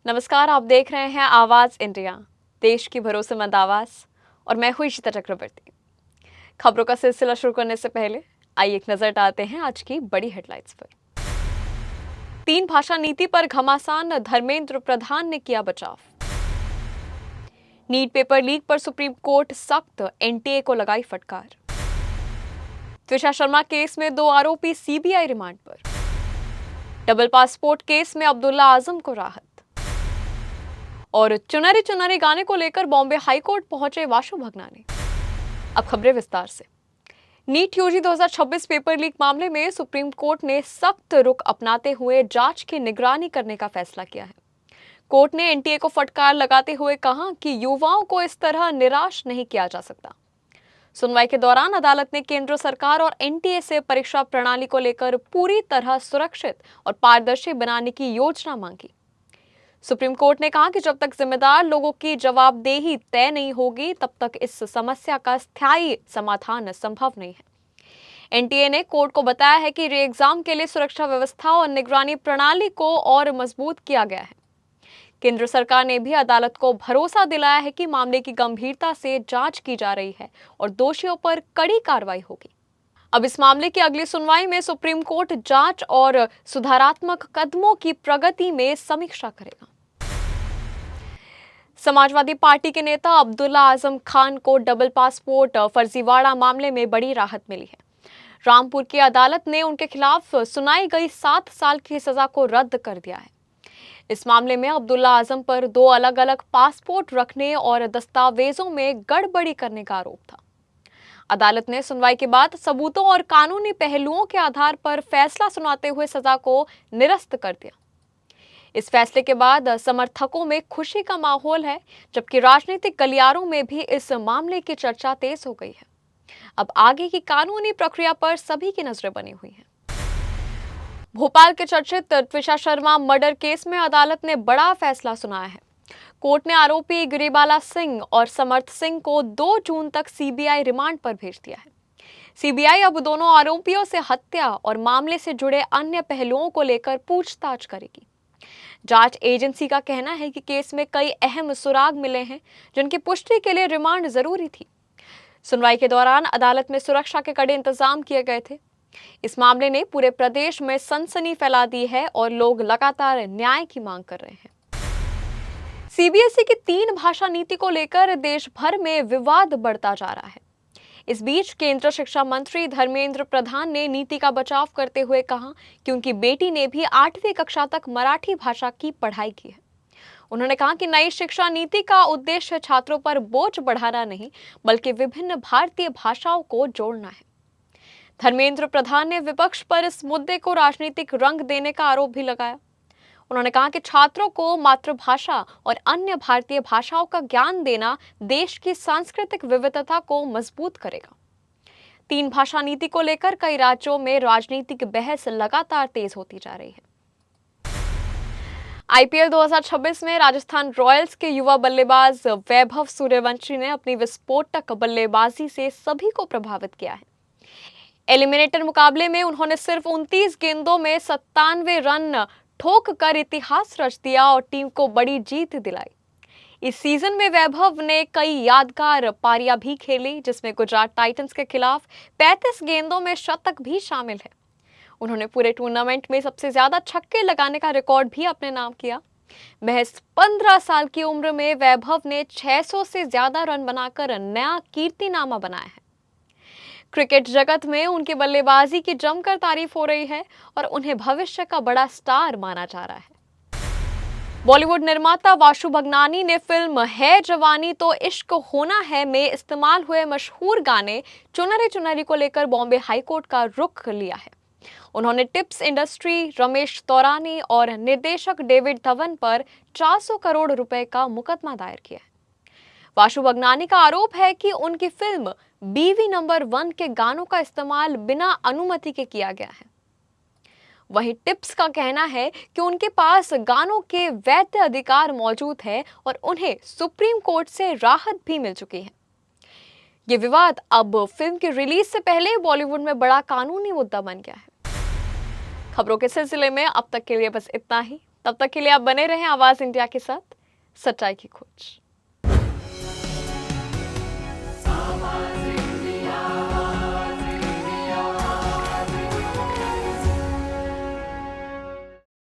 नमस्कार, आप देख रहे हैं आवाज इंडिया, देश की भरोसेमंद आवाज। और मैं हूं इशिता चक्रवर्ती। खबरों का सिलसिला शुरू करने से पहले आइए एक नजर डालते हैं आज की बड़ी हेडलाइंस पर। 3 भाषा नीति पर घमासान, धर्मेंद्र प्रधान ने किया बचाव। नीट पेपर लीक पर सुप्रीम कोर्ट सख्त, एनटीए को लगाई फटकार। त्विषा शर्मा केस में 2 आरोपी सीबीआई रिमांड पर। डबल पासपोर्ट केस में अब्दुल्ला आजम को राहत। और चुनरी चुनरी गाने को लेकर बॉम्बे हाईकोर्ट पहुंचे वाशु भगनानी। अब खबरें विस्तार से। नीट यूजी 2026 पेपर लीक मामले में सुप्रीम कोर्ट ने सख्त रुख अपनाते हुए जांच की निगरानी करने का फैसला किया है। कोर्ट ने एनटीए को फटकार लगाते हुए कहा कि युवाओं को इस तरह निराश नहीं किया जा सकता। सुनवाई के दौरान अदालत ने केंद्र सरकार और एनटीए से परीक्षा प्रणाली को लेकर पूरी तरह सुरक्षित और पारदर्शी बनाने की योजना मांगी। सुप्रीम कोर्ट ने कहा कि जब तक जिम्मेदार लोगों की जवाबदेही तय नहीं होगी, तब तक इस समस्या का स्थायी समाधान संभव नहीं है। एनटीए ने कोर्ट को बताया है कि री एग्जाम के लिए सुरक्षा व्यवस्था और निगरानी प्रणाली को और मजबूत किया गया है। केंद्र सरकार ने भी अदालत को भरोसा दिलाया है कि मामले की गंभीरता से जांच की जा रही है और दोषियों पर कड़ी कार्रवाई होगी। अब इस मामले की अगली सुनवाई में सुप्रीम कोर्ट जांच और सुधारात्मक कदमों की प्रगति में समीक्षा करेगा। समाजवादी पार्टी के नेता अब्दुल्ला आजम खान को डबल पासपोर्ट फर्जीवाड़ा मामले में बड़ी राहत मिली है। रामपुर की अदालत ने उनके खिलाफ सुनाई गई 7 साल की सजा को रद्द कर दिया है। इस मामले में अब्दुल्ला आजम पर 2 अलग अलग पासपोर्ट रखने और दस्तावेजों में गड़बड़ी करने का आरोप था। अदालत ने सुनवाई के बाद सबूतों और कानूनी पहलुओं के आधार पर फैसला सुनाते हुए सजा को निरस्त कर दिया। इस फैसले के बाद समर्थकों में खुशी का माहौल है, जबकि राजनीतिक गलियारों में भी इस मामले की चर्चा तेज हो गई है। अब आगे की कानूनी प्रक्रिया पर सभी की नजरें बनी हुई हैं। भोपाल के चर्चित त्विषा शर्मा मर्डर केस में अदालत ने बड़ा फैसला सुनाया है। कोर्ट ने आरोपी गिरिबाला सिंह और समर्थ सिंह को 2 जून तक सीबीआई रिमांड पर भेज दिया है। सीबीआई अब दोनों आरोपियों से हत्या और मामले से जुड़े अन्य पहलुओं को लेकर पूछताछ करेगी। जांच एजेंसी का कहना है कि केस में कई अहम सुराग मिले हैं, जिनकी पुष्टि के लिए रिमांड जरूरी थी। सुनवाई के दौरान अदालत में सुरक्षा के कड़े इंतजाम किए गए थे। इस मामले ने पूरे प्रदेश में सनसनी फैला दी है और लोग लगातार न्याय की मांग कर रहे हैं। सीबीएसई की 3 भाषा नीति को लेकर देश भर में विवाद बढ़ता जा रहा है। इस बीच केंद्रीय शिक्षा मंत्री धर्मेंद्र प्रधान ने नीति का बचाव करते हुए कहा कि उनकी बेटी ने भी 8वीं कक्षा तक मराठी भाषा की पढ़ाई की है। उन्होंने कहा कि नई शिक्षा नीति का उद्देश्य छात्रों पर बोझ बढ़ाना नहीं, बल्कि विभिन्न भारतीय भाषाओं को जोड़ना है। धर्मेंद्र प्रधान ने विपक्ष पर इस मुद्दे को राजनीतिक रंग देने का आरोप भी लगाया। उन्होंने कहा कि छात्रों को मातृभाषा और अन्य भारतीय भाषाओं का ज्ञान देना देश की सांस्कृतिक विविधता को मजबूत करेगा। 3 भाषा नीति को लेकर कई राज्यों में राजनीतिक बहस लगातार तेज होती जा रही है। आईपीएल 2026 में राजस्थान रॉयल्स के युवा बल्लेबाज वैभव सूर्यवंशी ने अपनी विस्फोटक बल्लेबाजी से सभी को प्रभावित किया है। एलिमिनेटर मुकाबले में उन्होंने सिर्फ 29 गेंदों में 97 रन ठोक कर इतिहास रच दिया और टीम को बड़ी जीत दिलाई। इस सीजन में वैभव ने कई यादगार पारियां भी खेली, जिसमें गुजरात टाइटंस के खिलाफ 35 गेंदों में शतक भी शामिल है। उन्होंने पूरे टूर्नामेंट में सबसे ज्यादा छक्के लगाने का रिकॉर्ड भी अपने नाम किया। महज 15 साल की उम्र में वैभव ने 600 से ज्यादा रन बनाकर नया कीर्तिनामा बनाया है। क्रिकेट जगत में उनकी बल्लेबाजी की जमकर तारीफ हो रही है और उन्हें भविष्य का बड़ा स्टार माना जा रहा है। बॉलीवुड निर्माता वाशु भगनानी ने फिल्म है जवानी तो इश्क होना है में इस्तेमाल हुए मशहूर गाने चुनरी चुनरी को लेकर बॉम्बे हाईकोर्ट का रुख लिया है। उन्होंने टिप्स इंडस्ट्री, रमेश तौरानी और निर्देशक डेविड धवन पर 400 करोड़ रुपए का मुकदमा दायर किया है। वाशु भगनानी का आरोप है कि उनकी फिल्म बीवी नंबर 1 के गानों का इस्तेमाल बिना अनुमति के किया गया है। वहीं टिप्स का कहना है कि उनके पास गानों के वैध अधिकार मौजूद है और उन्हें सुप्रीम कोर्ट से राहत भी मिल चुकी है। ये विवाद अब फिल्म की रिलीज से पहले बॉलीवुड में बड़ा कानूनी मुद्दा बन गया है। खबरों के सिलसिले में अब तक के लिए बस इतना ही। तब तक के लिए आप बने रहें आवाज इंडिया के साथ, सच्चाई की खोज।